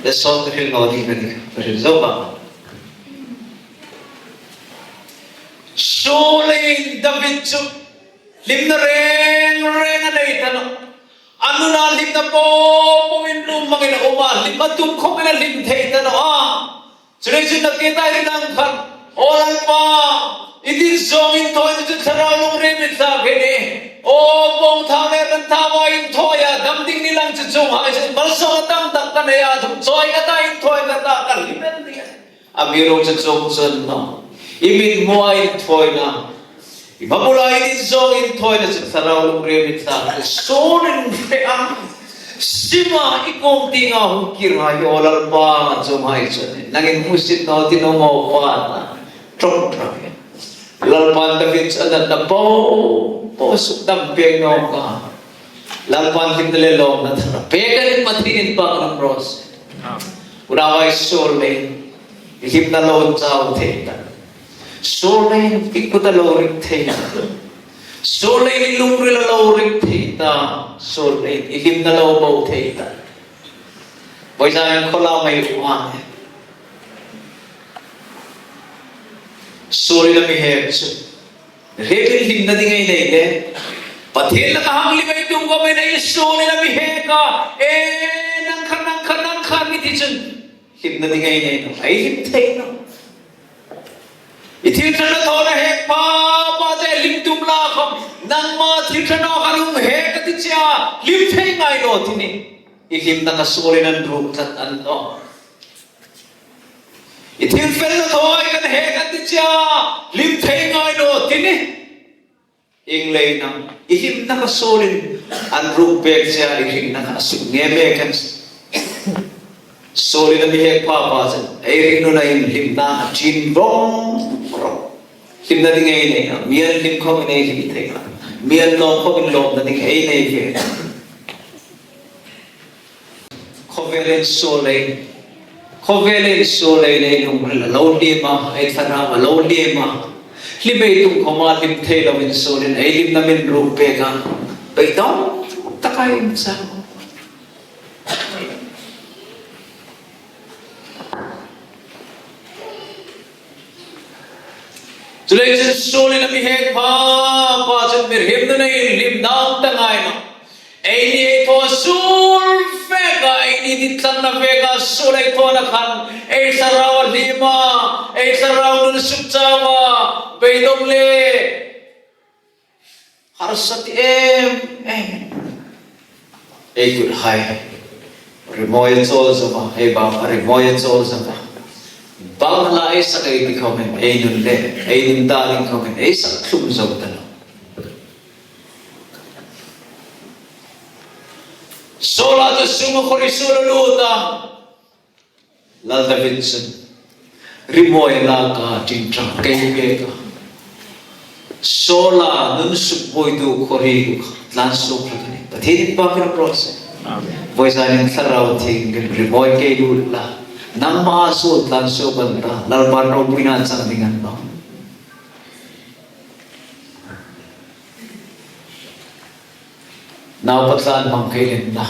The song will not even resolve. Surely David lim na ren anay tanong. Ano na lim na po puminlo mga uma lim matum ko na lim tay tanong Sunod nakita rin ang kan orang pa hindi zongin to ito sa ralong remit sa akin o bong tame rin tawain toya damding nilang chuchung hasin balso atang takta na yadong soy katayin toy kata kalimen niya amirong chuchung sun no ibig mo ay toy na ibabulay din zongin toy na sa ralong remit sa akin sonin ang Sima ikong tinga kira yolar pa sumay suni naging musit na tinomo pa na trong lalpan David sa na po suk tampeng no ka lalpan kimdalelong na tara pegalit matinin pa ng bros uraway solay ihip na lon sa uteta solay ikutalorik teta solay nilungri lalorik teta solay ilim na labaw teta boy sa ko lang may uwan solay na mihepso rebil lim na dingay na ile patil na kahangli may itong kamay na solay na miheka nangka mititsun lim na dingay na ito ay lim tayo na itintra na to na hek pa lim tumla ka nang matintra na kanong hek at siya lim tayo nga ino tini ilim na kasuli ng drug at ano itintra na to ay kan hek at siya lim tayo nga ino tini inglay na ilim na kasuli ang drug bag siya ilim na kasuli ngemekan solid na bihek papa ay rino na yung lim na chinbong lim na dingay na miyan lim ko minay hibitay miyan no ko minlom na dingay na yung kovelen solay na yung law lima ay tanawa law lima limay itong kumalim tayo min solid ay lim na min rupe ka baitaw takayin sa ako Tulay sa suli na mihek pa sa mirhim na lim na tangay no. Ay ni ito sulfega ay ni ditlan na vega sulay to na kan ay saraw lima ay saraw nun subsawa baydong le harsati ay good high remoya tol sama ay ba remoya tol sama bang lai sa kay di komen ay nun le ay nun daling komen ay sa klumsaw talo sola to sumo kori solo luta lal Davidson rimoy la ka tintra kay ka sola nun supoy do kori lanso plagani pathin pa ka process voice anin saraw ting rimoy kay lula nang masud lanso banta lalban ro pinat sa dengan ba napatlan mang kailin na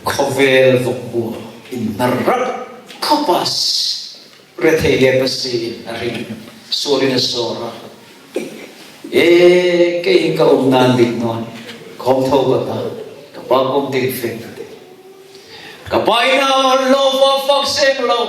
kovel vokbu inarak kapas retele pasi arin suri na sora kay kaugnan dit non kom thau ba kapag din fin kapay na lo fakseng lo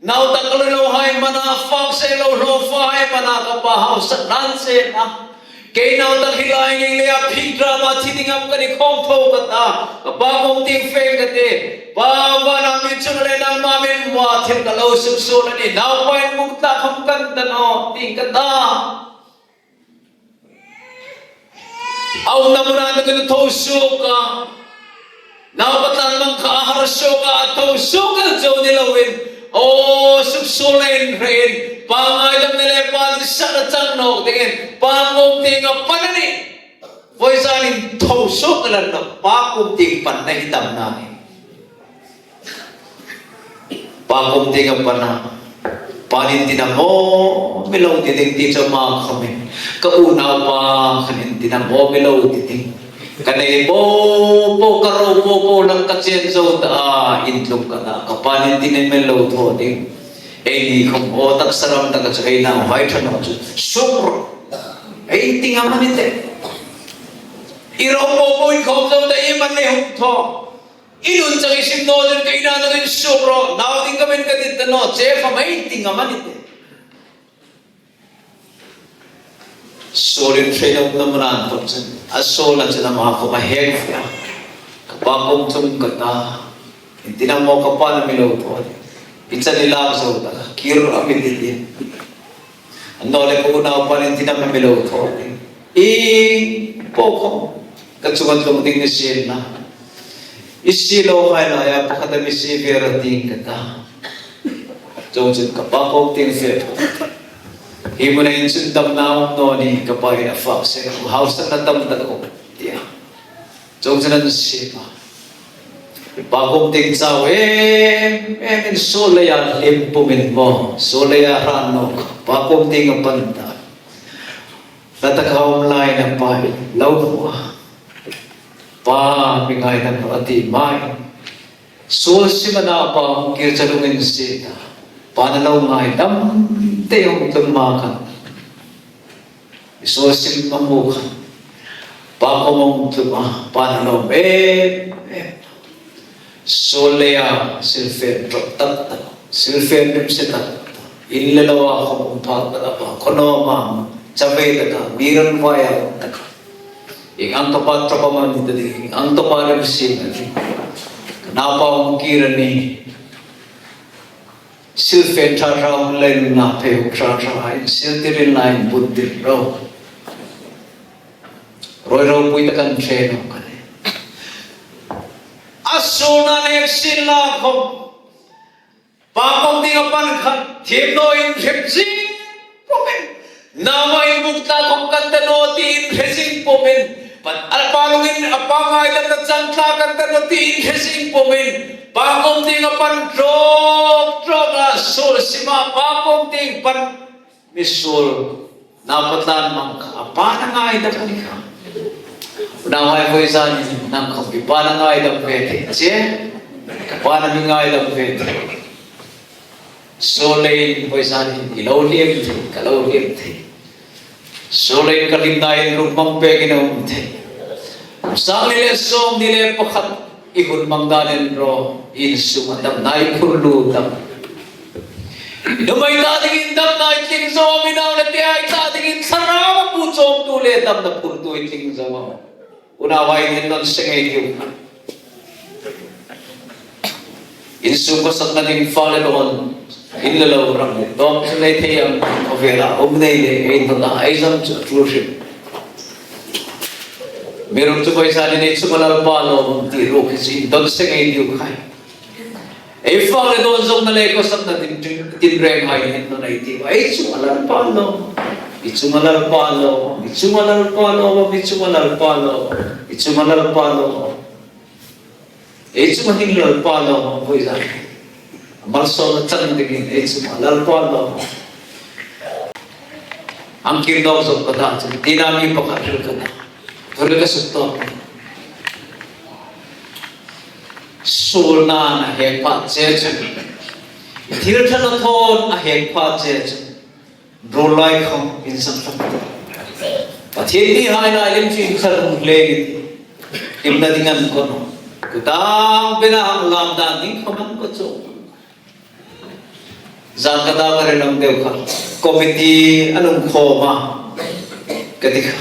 now takalo hay mana fakseng lo hay mana kapahaw sa nanse na kay now takilay ng liya pigra matitingam ka ni kompo kata kapag ting feng kate baba namin sunalay ng mamin watin kalaw susunan ni now pain mugta kamkanta no ting kata aw namunan na ganito ka napatan mang kaharasyo ka at sugal jaw nilawin o suksulen rin pangayam nila sa natang no tingin pangumting ang panani voice anin tausok lang na pakumting panahitam namin pakumting ang panah panintinan mo milaw titing sa mga kami kauna pa kanintinan mo milaw titing Kanay po karo po lang katsienso intlog ka na. Kapanin din may load holding. Eh, kung otak saram na katsakay na, white ano, super. Eh, hindi nga man ito. Iraw po ikaw daw na iman na yung to. Inun sa isim no, dyan kayo na rin super. Nauding kami ka dito, no? Jeff, may hindi nga man ito. Solid train of naman natin. Asolan sa mga kumaheg niya. Kapag kung kata, hindi na mo kapal na milaw po. Pinsan nila ako sa utak. Kiro amin din. Ang nolay ko una pa rin tinamamilaw ko. Poko. Katsukat lumuting ni Sheila. Isilo ka na, ya pakadami si Vera ting kata. Johnson kapakog ting Vera. Himo na yung sundam na akong noni kapag ina-fox. House na natamdag ko. Johnson na si Sheila. Bagong ting sa min solaya limpumin mo, solaya rano, bagong ting ang panta. Natakawang lain ang pahit, law mo. Pamingay ng atimay. Susi manapa ang kirsalungin sita. Panalaw ngay, damte yung tumakan. Susi mamukan. Pakumong tuma, panalaw, Solea silfen tatta silfen nim sita illalawa ko pagpapala pa kono ma sabay ka miran waya ka ang tapatra pa man dito ang tapara sin napa mukira ni silfen tara online na pe tara ay siltirin line buddhi ro roy puita kan cheno ka Asuna na sila ko. Pakong di ka pankan, timno impressing pumin. Nama imukta kong kantanoti impressing pumin. Alpalungin apangay lang at sangka kantanoti impressing pumin. Pakong di ka pan drog asul sima pakong di pan misul. Napatan mang ka. Apana nga ay dapat ka. Unaway ko isa ng kapipala nga ay pwede. Siya, kapana mi nga ay pwede. Solay ko isa ilaw liam, kalaw liam. Solay kalindayan rumang pegi na umte. Sa nilesong nilepakat ikon mangganen ro insumatam na ikurlutam. Inumay tatingin dam na iting sa minaw na tiyay tatingin sarang putsong tuletam na purto iting sa mga. Unaway din nun sa ngayon. Insukos at naging follow-on, inlalaw rang ito. Sa naitayang kavera, umnay ito na isang truship. Meron ito ko isa din ito malalpalo, tiro kasi doon sa ngayon kay. Eh, follow-on sa nalekos at natinreng ay ito na ito. Eh, ito malalpalo. Itsumalalpalo. Itsumahilalpalo. Boy sa Marso na tsan digin. Itsumalalpalo. Ang kirdaw sa kata. Di namin pakasal ka na. Pero kasukto. Sulna na hekpa jechen. Tirtanaton na hekpa jechen. Rolay ko insan tamto. Pati hindi hay na alim si sarong legit. Imnadingan ko no. Kutang pinahanglam dating kaman ko so. Zan kata ka rin ang dew ka. Committee anong koma. Ketika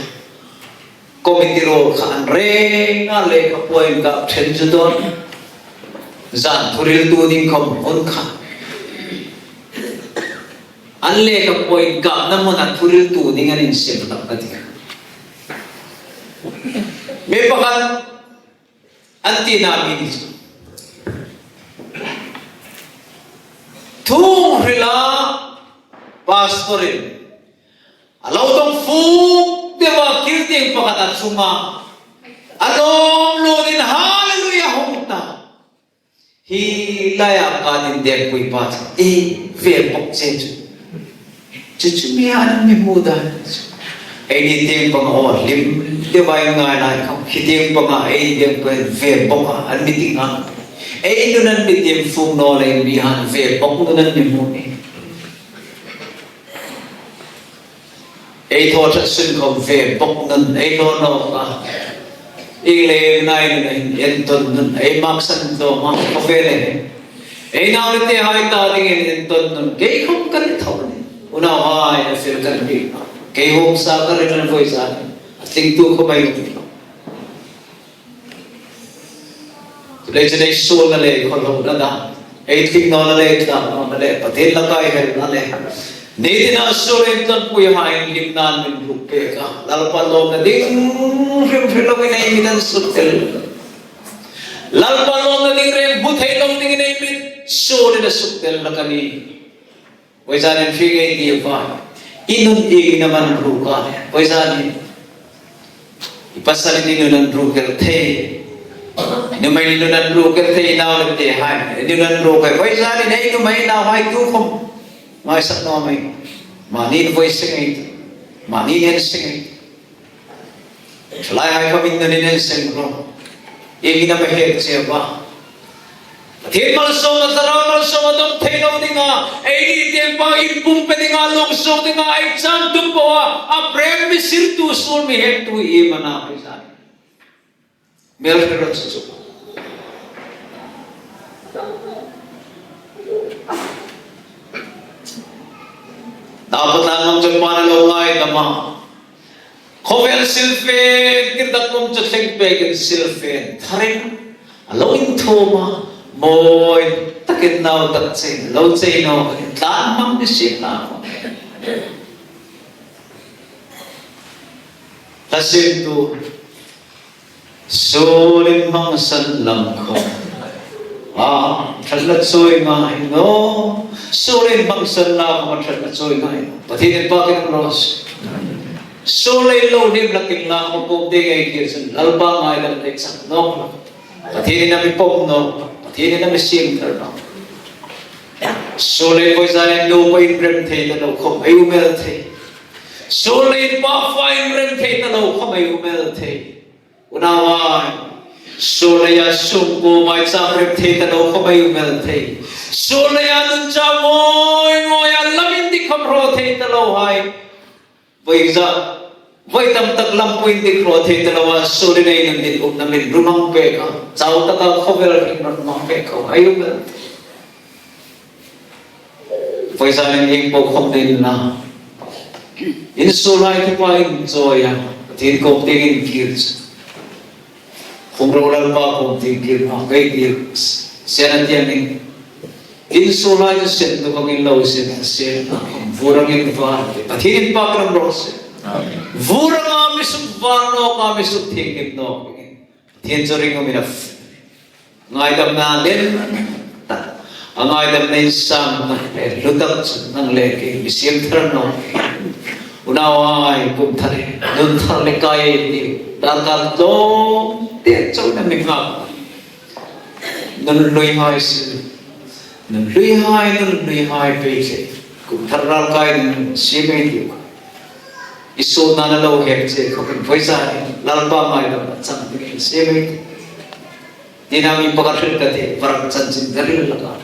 committee ro ka anre nga le ka poin ka tenjo doon. Zan turil tuding kamun ka. Anle ka point ka naman at turil tuding anin siya matapati ka. May pakat anti namin ito. Tung rila pastorin. Alaw tong fuk diba kirting pakat at suma. Anong lunin hallelujah humta. Hilaya ka din din ko'y pat. Verpok senso. Chuchumihan ang may muda. ai đi tiêm bằng họ lim tiêu bài ngay này không khi tiêm bằng ai tiêm về bông anh đi tiêm ăn ai nó nên đi tiêm phun nó lên đi ăn về bông nó nên đi mua đi ai thôi chắc xin không về bông nên ai nó ai lên này yên tuần nên ai mặc sẵn đồ mặc có về này ai nào đi hai ta đi yên tuần nên cái không cần thầu này nào hai phải cần đi cái hôm sau cái này nó vui ra tình tu không bay lấy cho nên số là lấy con lồng đó đã ấy tình nó là lấy ta nó lấy bắt hết là cái hay là lấy nếu như nó số lên tuần cuối hai lim nan mình lúc kia cả là bắt lồng là đinh phim lồng cái này mình đang sụt tới là bắt lồng là đinh rem bút hay lồng đinh này mình số lên là sụt tới là cái này bây giờ nên phi cái gì vậy inun naman ruka paisa ni pasal ini nunan ruker the numai nunan ruker the naw le hai nunan ruker paisa ni nei numai naw hai tu không mai sắc no mai mani voice ngai mani nen sing lai hai kami nen sing ro egi na he che ba thiên mal so na tara mal so dom thei lo dinga ei ni tem pa in pum pe dinga long so dinga ai cham tum po a prem mi sir tu sul mi het tu e mana pisa mel phero su dapat lang ng pana lo ngai tama khovel silfen kirdat mom chatheng pe kin silfen tharin alo in thoma môi tất cả nào tất cả lâu chơi nó tan mắm cái gì nào ta xin tu số lên mong sân lòng không thật là trôi ngài nó số lên mong sân nào mà thật là trôi ngài và thì đến bao cái nó số lên lâu đêm là kinh nào mà cũng đi ngay kia sân lâu ba ngày là để sẵn nó và thì đến bị bom nó thế nên nó mới xiêm thở nó số lên voi dài đâu bay rem thế là đâu không ai umel thế số lên ba phai rem thế là đâu không ai umel thế nào ai số lên sung cô mai sang rem thế là đâu không ai umel thế số lên nun cha ngồi lamin đi không ro thế là đâu hay vậy giờ vậy tâm tắc lâm quên đi rồi thì tao nói số này nên đi ôm nằm mình rumang pe cả cháu ta không về là mình rumang pe không ai ôm vậy sao nên em bộ không đến là in số này thì phải enjoy à thì công ty in kids không rồi là ba công ty kids mà cái kids sẽ là tiền này in số này thì sẽ được không in lâu sẽ vô rằng in vào thì in ba cái rồi vura kami subvano kami subtingin no thiên cho ring kami na ngay đam na đến ngay đam na sang lutak nang leki bisim thar no unaw ay kum thare dun thar le kai ni darkal do te cho na mình ngap nun lui hai pe che kum thar ral kai si me di isu na lo hek che ko voi sa lalba mai da chang ni se me dinami pakar ka te varak chan chin daril laga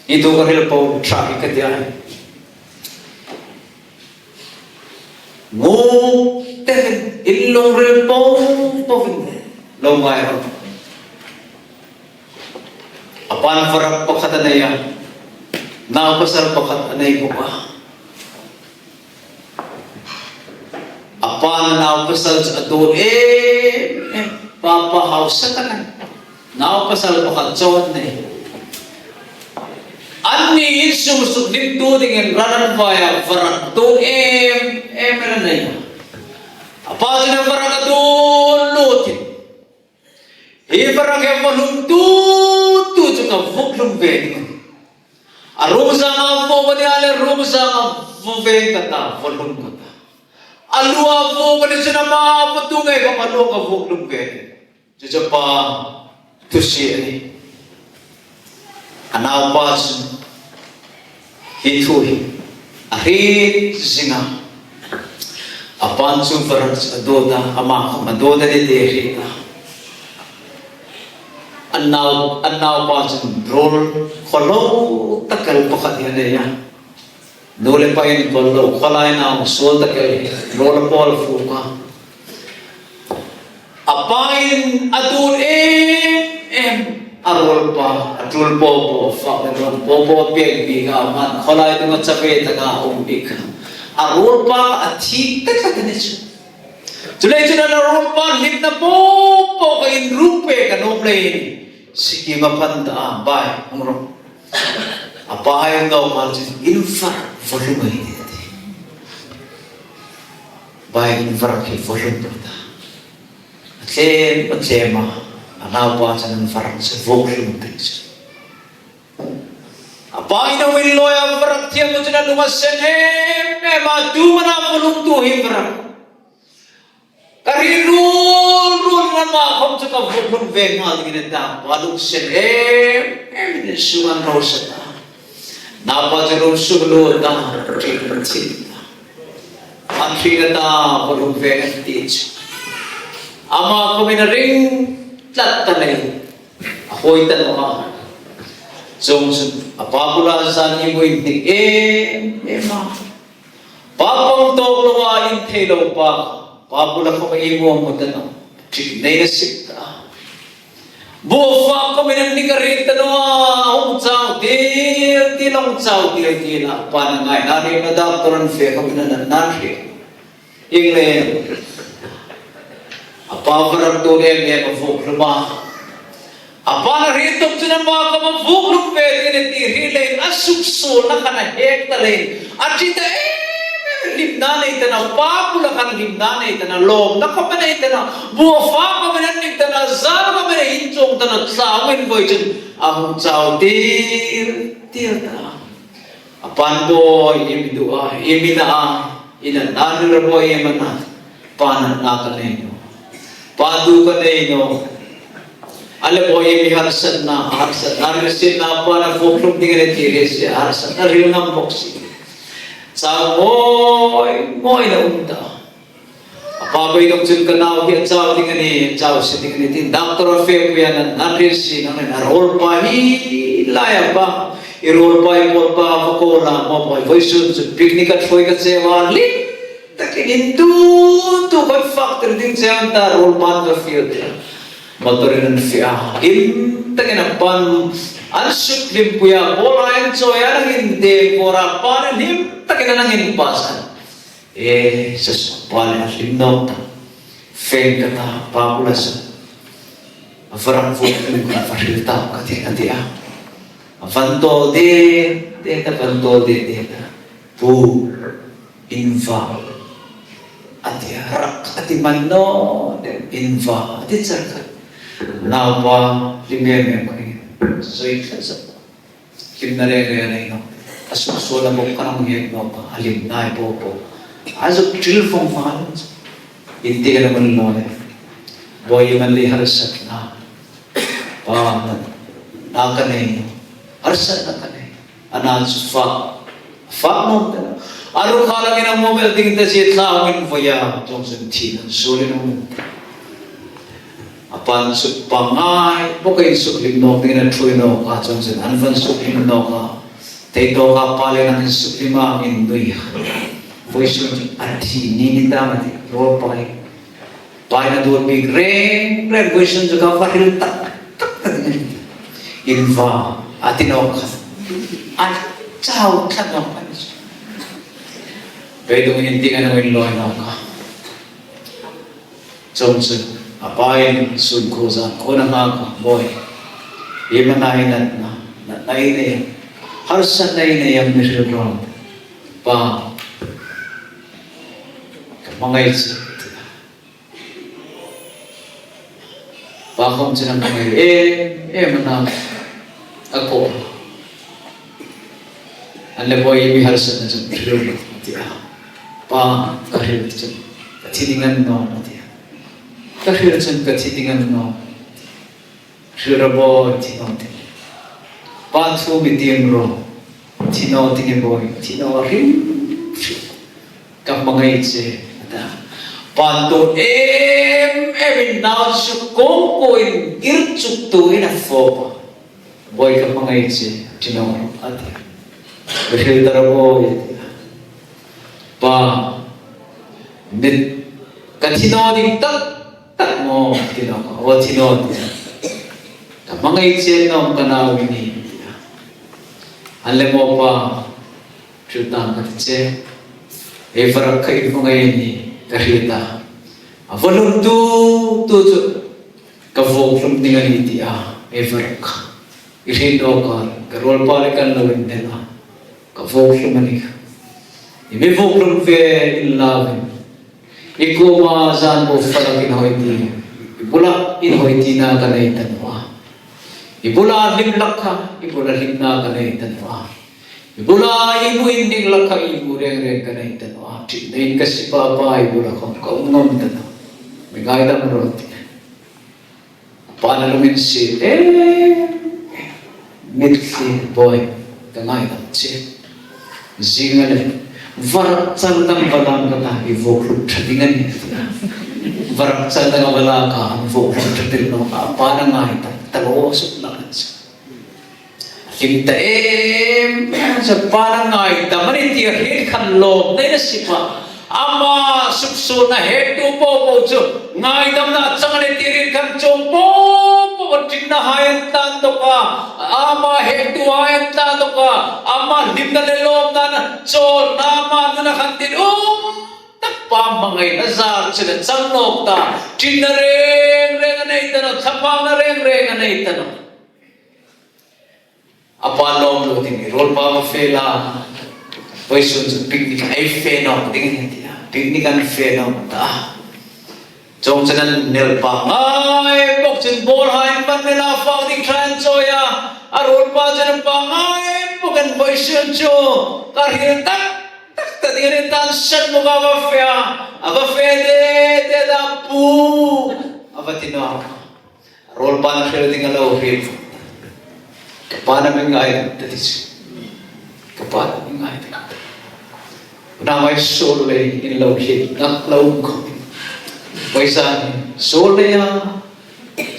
idu ka hel po trai ka dia mo te illong rel po lo mai ro apan varak pakhat na ya na pasal pakhat anay ko pa apan naw pasal sa adon papa house ka na naw pasal pakat chon ne anni sum dito dengan ranan vaya varak to meron na ya apa na varak adon lutin varak ya volum tu ka voklum ve arum sa ma vo ale rum sa ma vo ve kata volum kata alua vo pada senama petungai ka manu ka vo lum ke jejapa tusi ni anau pas hitui ahit singa Apan super adoda ama adoda de derita. Annaw pa jung rol kholo takal pakat ya. Dole pa in kholo khalai na sol takal rol pol fuka. Apain adul arol pa atul bobo fa bobo peg biga man khalai tu chape taka umbik arol pa athi tak tanechu julai chuna arol pa limna popo ka in rupe ka noble siki mapanda bai umro apai ngau marjin infa volume ini bai infa ke volume Chen pachema anaw pa sa ng farang sa volume things. Apa ina willoy ang farang tiyan mo dyan lumasen matu mana volume tu himra. Kari rule na makom sa volume veg mga ginita. Walong sen suman rosa ta. Napa jalong suglo ta. Antri na ta volume veg teach. Ama kami na ring tatalay. Ako'y tanong so, apapula sa niyo hindi ma. Papang toklo wa intelo pa. Papula ko may imo mo tanong. Nainasip ka. Bufa kami nang nikarit tanong. Umtsaw, di lang umtsaw, di lang. Panangay, nari na doktoran fe, kami na nari. Inglen. Apa farang tu dia mafuk rumah. Apa na ritok tu nama ka mafuk rumah ni tiri lain asuk so na kana hek talain. Arjita limna ita na papula kan limna ita na lom na kapana ita na buafa ka manan ita na zar ka manan hinchong ta na sawin boy chen ang chau tir ta. Apan boy imidua imina ina nanur boy emana panan nakanenyo. Padu ka na ino. Alam mo, yung harsan na. Narisin na pa na fuklong tingin na tiris. Harsan na rin ng boksi. Sa mo'y na unta. Apabay nung dyan ka na, kaya tsaw tingin ni, tsaw si tingin ni, Dr. Feb yan, narisin, narol pa, hilaya pa. Irol pa, imol pa, makola, mapoy, voice yun, picnic at foy ka sewa, takin itu kan faktor din siya ang tarol pan ka field motorin ang fiya takin ang pan ansuk limpuya bola ang soya ang hindi pora pan him takin ang hinpasan sa pan ang limnota feng kata papulas afarang fukin ko fasilita kati avanto de pu inva ati harak ati manno inva ati sarkat nawa limeme ko so ikasa kimnare no asuk sola mo kanang yek no pa alim nai po azuk chilfong fan hindi ka naman no boy man li harasat na pa nakanay harasat na kanay anan fa no Aru kala kina mobile tingin ta siya tlawin vaya Johnson Tina suli nung apan suk pangay bukay suk limno tingin na truy no ka Johnson anvan suk limno ka tayo ka pala ng suk lima ang indoy voice yung ati ninita mati roll pay na doon big ring voice yung ka faril tak inva atino ka at chow tanong Pwede mo hindi ka naman loy na ka. Johnson, apayin, sud ko sa kuna nga boy. Ima nainat na nainay. Harsan nainay ang niriro. Pa. Mga isip. Pa kung sinang mga manang. Ako. Ang boy, imi harsan na sa niriro. Pa kahit ito katitingan no kahit ito katitingan no shurabo tinote pa tu bitim ro tinote ke boy tino rin kap mga itse ta panto em now su ko in irchuk tu in a fo boy ka mga itse tinoro ati behel darabo pa mit katino ding tak mo tinoko o tinod ka mga itse no kanawin ni alam mo pa Chuta katse everak kai fungai ni kahita avolum tu ka voklum dengan iti everak irindo ka rol pare kan lawin dena ka voklum ani ibe voklum fe illavin iko ma zan bo falakin hoiti ibula in hoiti na kanai tanwa ibula limlakha ibula limna kanai tanwa Ibula ibu inding lakha ibu reng kanai tanwa tin kasi papa ibu lakha kaungam tanwa migay da maroti panalumin si mitsi boy tangay da si zingale varak sandang balang kata ibu klub tradingan ni varak sandang balang ka ibu klub trading no panangay tawo suplakan Kita sa panangay tamani tiya hit kan log na sipa ama subso na hetu po jo ngai dam na changane tirin kan chompo po tinna hayan tan to ka ama hetu hayan tan to ka ama dimna le log na cho nama na kan tin takpa mangay nazar sila changnok ta tinna reng anay tan thapang na reng anay tan Apalong lo tingi roll pa fela voice on picnic ay feno tingin dia picnic an feno ta chong chanan nel pa ngai bok chin bol hain pan mena fa ding tran choya a roll pa jan pa ngai bokan voice on cho kar hin tak ta ding tan shan mo ga fa aba fe de da pu aba tino roll pa na fela ding alo feel Kapana mengay tatis, kapana mengay tatis. Unamay solay in lawhid naklaw ko. Pwesa solay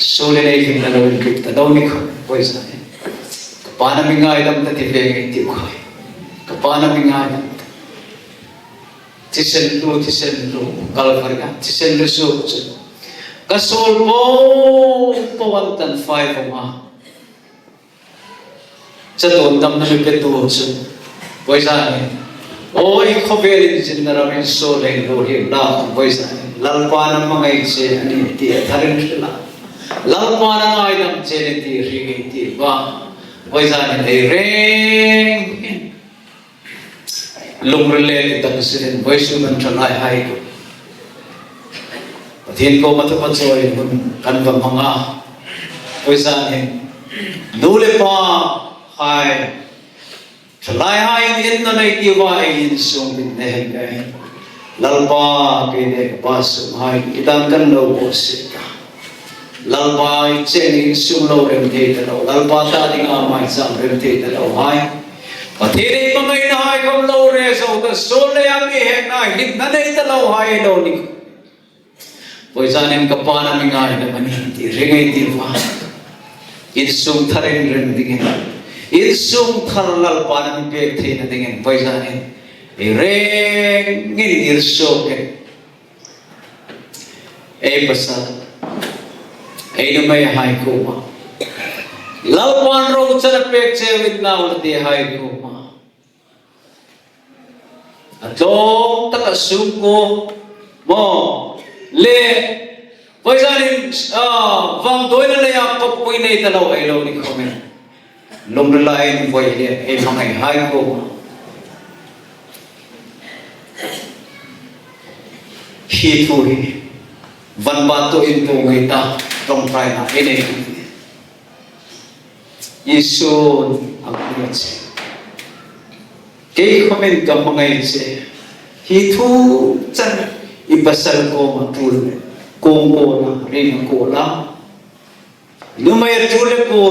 solay na iking nalawin kita daw ni ko. Pwesa kapana mengay dam tatifeng iti ko. Kapana mengay dam tisenlo kalvarga tisenlo so kasol po 105 ma. Sa tundam na mipetuho sa Pwesa Oi koberin sin naraming solay lohi la Pwesa lalpa ng mga itse aniti at harin sila lalpa ng mga itang tseniti rigiti ba Pwesa ay ring lumrele itang sin Pwesa man tranay hay ko patin ko matapatsoy kanbang mga Pwesa nule pa Hai, Salai hai in na naikiwa ay insong binehegay. Lalpa kine pasum hai kitang kan lo posita. Lalpa ay chen insong lo remte talo. Lalpa tating amay sa remte talo hai. Patiri mga inahay kong lo reso ta sole ami hekay hignanay talo hai lo ni. Poisanin kapana mingay na maniti ringay diwa. Insong tarin remdigin. Irsung tharlal panam pek the na dengan paisanin reng ngin irsok basa numay hai ko ma lalpan ro chana pek che with na ulti hai ko ma atong takasuko mo le paisanin vang doina le yak ko puinay talaw ay lo ni komen Lumrelain boy dia mga hai ko hitui van bato into ngita tong pray na ini Yesu ang pinatsi kay komen ka mga itse hitu chan ibasal ko matul kung ko na rin ko lang lumay tule ko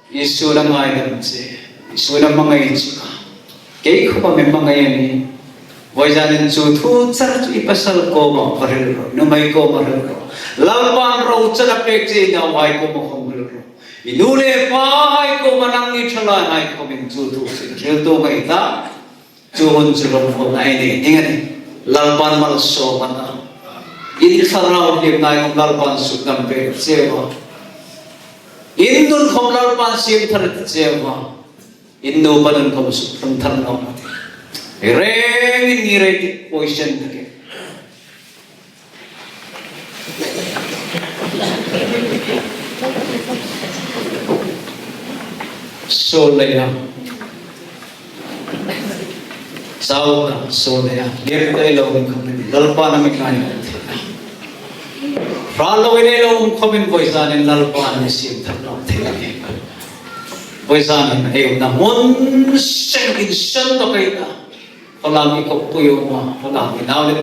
Yesu lang ay naman siya. Yesu lang mga itsi ka. Kaya ko pa may mga yan Boy janin chu thu char chu ipasal ko ma paril ro numai ko maril ro lalpan ro chara pek che na wai ko mo khong ro inule pai ko manang ni thala nai ko min chu thu sin rel to kai ta chu hon chu ro ko nai ne ingani lalpan mal so mana in sarau ke nai ko lalpan su kam pe che wa indun khom lalpan sim thar che wa indu panan ko su thang thar no reng ni re position ke so leya sao na so leya ger kai lo ko min lalpa na mi kai ra lo ile lo ko min poisa ne lalpa ne sim thar no the poisa ne e na mon sen in sen to kai ta Kalau kami kau puyo mah, kalau kami